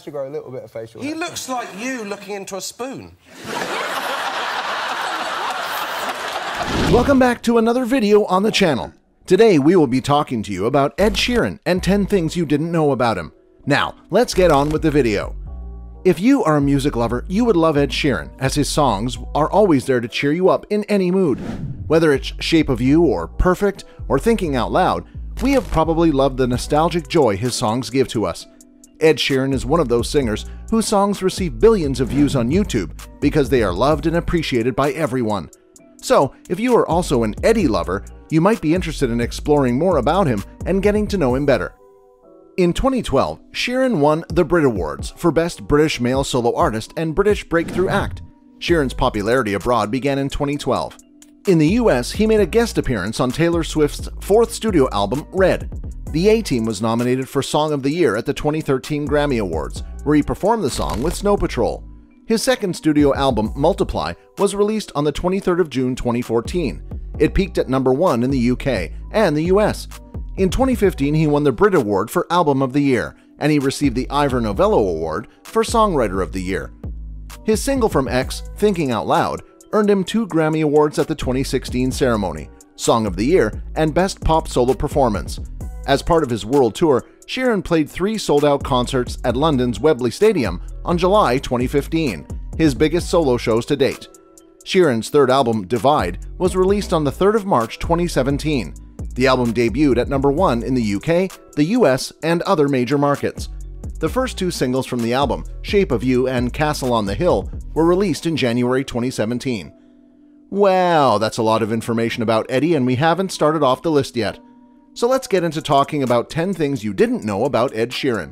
To grow a little bit of facial hair. He looks like you looking into a spoon. Welcome back to another video on the channel. Today we will be talking to you about Ed Sheeran and 10 things you didn't know about him. Now, let's get on with the video. If you are a music lover, you would love Ed Sheeran, as his songs are always there to cheer you up in any mood. Whether it's Shape of You or Perfect or Thinking Out Loud, we have probably loved the nostalgic joy his songs give to us. Ed Sheeran is one of those singers whose songs receive billions of views on YouTube because they are loved and appreciated by everyone. So, if you are also an Eddie lover, you might be interested in exploring more about him and getting to know him better. In 2012, Sheeran won the Brit Awards for Best British Male Solo Artist and British Breakthrough Act. Sheeran's popularity abroad began in 2012. In the US, he made a guest appearance on Taylor Swift's fourth studio album, Red. The A-Team was nominated for Song of the Year at the 2013 Grammy Awards, where he performed the song with Snow Patrol. His second studio album, Multiply, was released on the 23rd of June 2014. It peaked at number 1 in the UK and the US. In 2015, he won the Brit Award for Album of the Year, and he received the Ivor Novello Award for Songwriter of the Year. His single from X, Thinking Out Loud, earned him 2 Grammy Awards at the 2016 ceremony, Song of the Year and Best Pop Solo Performance. As part of his world tour, Sheeran played 3 sold-out concerts at London's Wembley Stadium on July 2015, his biggest solo shows to date. Sheeran's third album, Divide, was released on the 3rd of March 2017. The album debuted at number 1 in the UK, the US, and other major markets. The first 2 singles from the album, Shape of You and Castle on the Hill, were released in January 2017. Wow, that's a lot of information about Eddie, and we haven't started off the list yet. So let's get into talking about 10 things you didn't know about Ed Sheeran.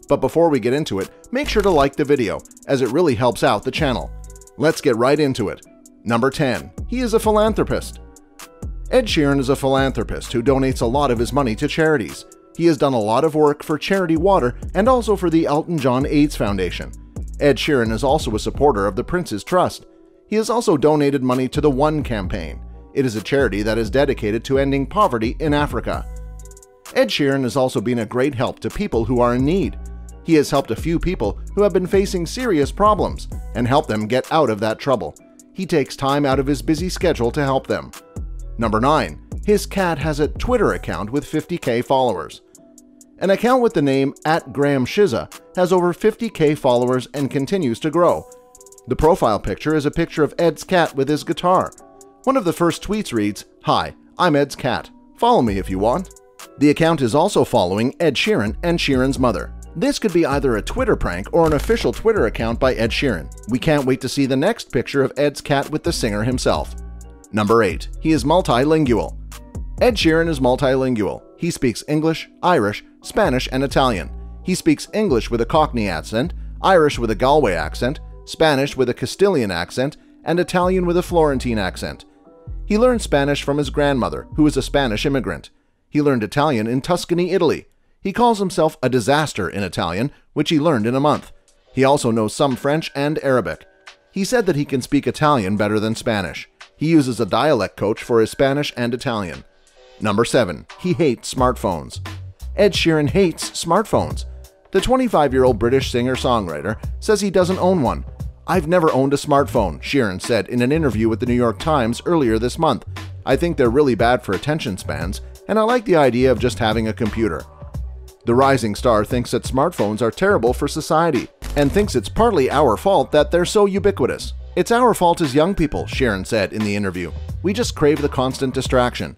But before we get into it, make sure to like the video, as it really helps out the channel. Let's get right into it. Number 10. He is a philanthropist. Ed Sheeran is a philanthropist who donates a lot of his money to charities. He has done a lot of work for Charity Water and also for the Elton John AIDS Foundation. Ed Sheeran is also a supporter of the Prince's Trust. He has also donated money to the One campaign. It is a charity that is dedicated to ending poverty in Africa. Ed Sheeran has also been a great help to people who are in need. He has helped a few people who have been facing serious problems and helped them get out of that trouble. He takes time out of his busy schedule to help them. Number 9. His cat has a Twitter account with 50k followers. An account with the name @GrahamShizza has over 50k followers and continues to grow. The profile picture is a picture of Ed's cat with his guitar. One of the first tweets reads, "Hi, I'm Ed's cat. Follow me if you want." The account is also following Ed Sheeran and Sheeran's mother. This could be either a Twitter prank or an official Twitter account by Ed Sheeran. We can't wait to see the next picture of Ed's cat with the singer himself. Number 8. He is multilingual. Ed Sheeran is multilingual. He speaks English, Irish, Spanish, and Italian. He speaks English with a Cockney accent, Irish with a Galway accent, Spanish with a Castilian accent, and Italian with a Florentine accent. He learned Spanish from his grandmother, who is a Spanish immigrant. He learned Italian in Tuscany, Italy. He calls himself a disaster in Italian, which he learned in a month. He also knows some French and Arabic. He said that he can speak Italian better than Spanish. He uses a dialect coach for his Spanish and Italian. Number 7. He hates smartphones. Ed Sheeran hates smartphones. The 25-year-old British singer-songwriter says he doesn't own one. "I've never owned a smartphone," Sheeran said in an interview with the New York Times earlier this month. "I think they're really bad for attention spans, and I like the idea of just having a computer." The rising star thinks that smartphones are terrible for society and thinks it's partly our fault that they're so ubiquitous. "It's our fault as young people," Sheeran said in the interview. "We just crave the constant distraction."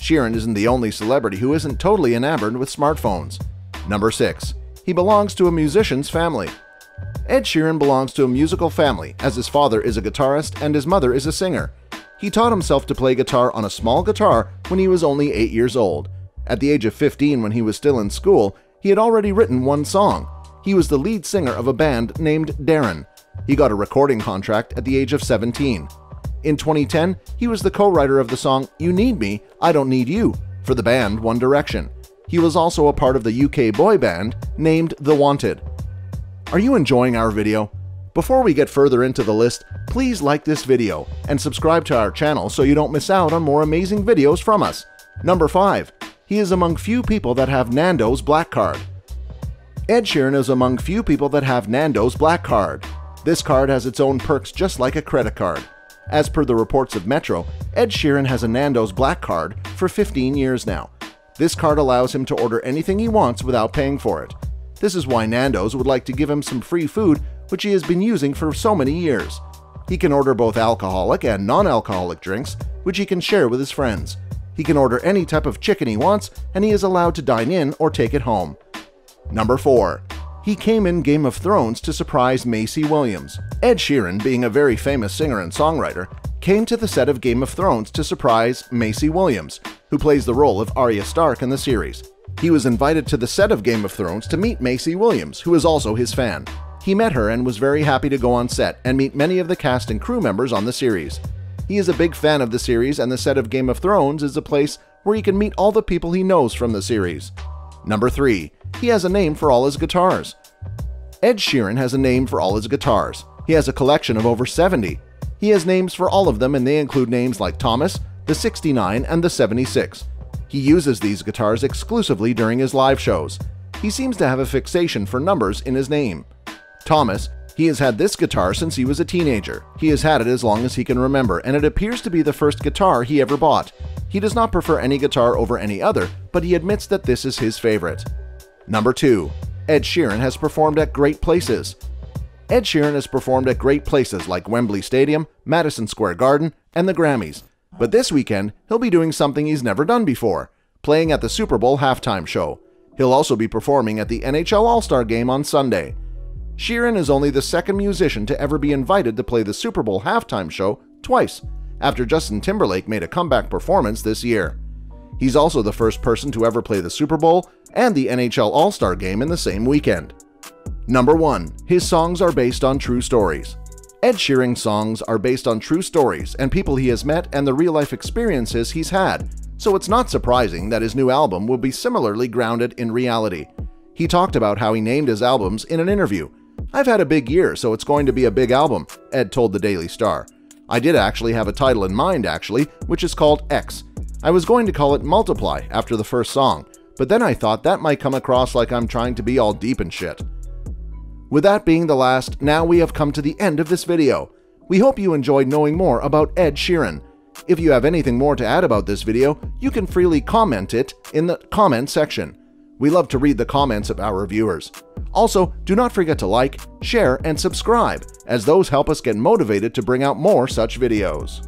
Sheeran isn't the only celebrity who isn't totally enamored with smartphones. Number 6. He belongs to a musician's family. Ed Sheeran belongs to a musical family, as his father is a guitarist and his mother is a singer. He taught himself to play guitar on a small guitar when he was only 8 years old. At the age of 15, when he was still in school, he had already written one song. He was the lead singer of a band named Darren. He got a recording contract at the age of 17. In 2010, he was the co-writer of the song "You Need Me, I Don't Need You" for the band One Direction. He was also a part of the UK boy band named The Wanted. Are you enjoying our video? Before we get further into the list, please like this video and subscribe to our channel so you don't miss out on more amazing videos from us. Number 5. He is among few people that have Nando's black card. Ed Sheeran is among few people that have Nando's Black Card. This card has its own perks just like a credit card. As per the reports of Metro, Ed Sheeran has a Nando's Black Card for 15 years now. This card allows him to order anything he wants without paying for it. This is why Nando's would like to give him some free food, which he has been using for so many years. He can order both alcoholic and non-alcoholic drinks, which he can share with his friends. He can order any type of chicken he wants, and he is allowed to dine in or take it home. Number 4. He came in Game of Thrones to surprise Maisie Williams. Ed Sheeran, being a very famous singer and songwriter, came to the set of Game of Thrones to surprise Maisie Williams, who plays the role of Arya Stark in the series. He was invited to the set of Game of Thrones to meet Maisie Williams, who is also his fan. He met her and was very happy to go on set and meet many of the cast and crew members on the series. He is a big fan of the series, and the set of Game of Thrones is a place where he can meet all the people he knows from the series. Number 3. He has a name for all his guitars. Ed Sheeran has a name for all his guitars. He has a collection of over 70. He has names for all of them, and they include names like Thomas, the 69, and the 76. He uses these guitars exclusively during his live shows. He seems to have a fixation for numbers in his name. Thomas, he has had this guitar since he was a teenager. He has had it as long as he can remember, and it appears to be the first guitar he ever bought. He does not prefer any guitar over any other, but he admits that this is his favorite. Number 2. Ed Sheeran has performed at great places. Ed Sheeran has performed at great places like Wembley Stadium, Madison Square Garden, and the Grammys. But this weekend, he'll be doing something he's never done before, playing at the Super Bowl halftime show. He'll also be performing at the NHL All-Star Game on Sunday. Sheeran is only the second musician to ever be invited to play the Super Bowl halftime show twice, after Justin Timberlake made a comeback performance this year. He's also the first person to ever play the Super Bowl and the NHL All-Star Game in the same weekend. Number 1. His songs are based on true stories. Ed Sheeran's songs are based on true stories and people he has met and the real-life experiences he's had, so it's not surprising that his new album will be similarly grounded in reality. He talked about how he named his albums in an interview. "I've had a big year, so it's going to be a big album," Ed told the Daily Star. "I did actually have a title in mind, which is called X. I was going to call it Multiply after the first song, but then I thought that might come across like I'm trying to be all deep and shit." With that being the last, now we have come to the end of this video. We hope you enjoyed knowing more about Ed Sheeran. If you have anything more to add about this video, you can freely comment it in the comment section. We love to read the comments of our viewers. Also, do not forget to like, share, and subscribe, as those help us get motivated to bring out more such videos.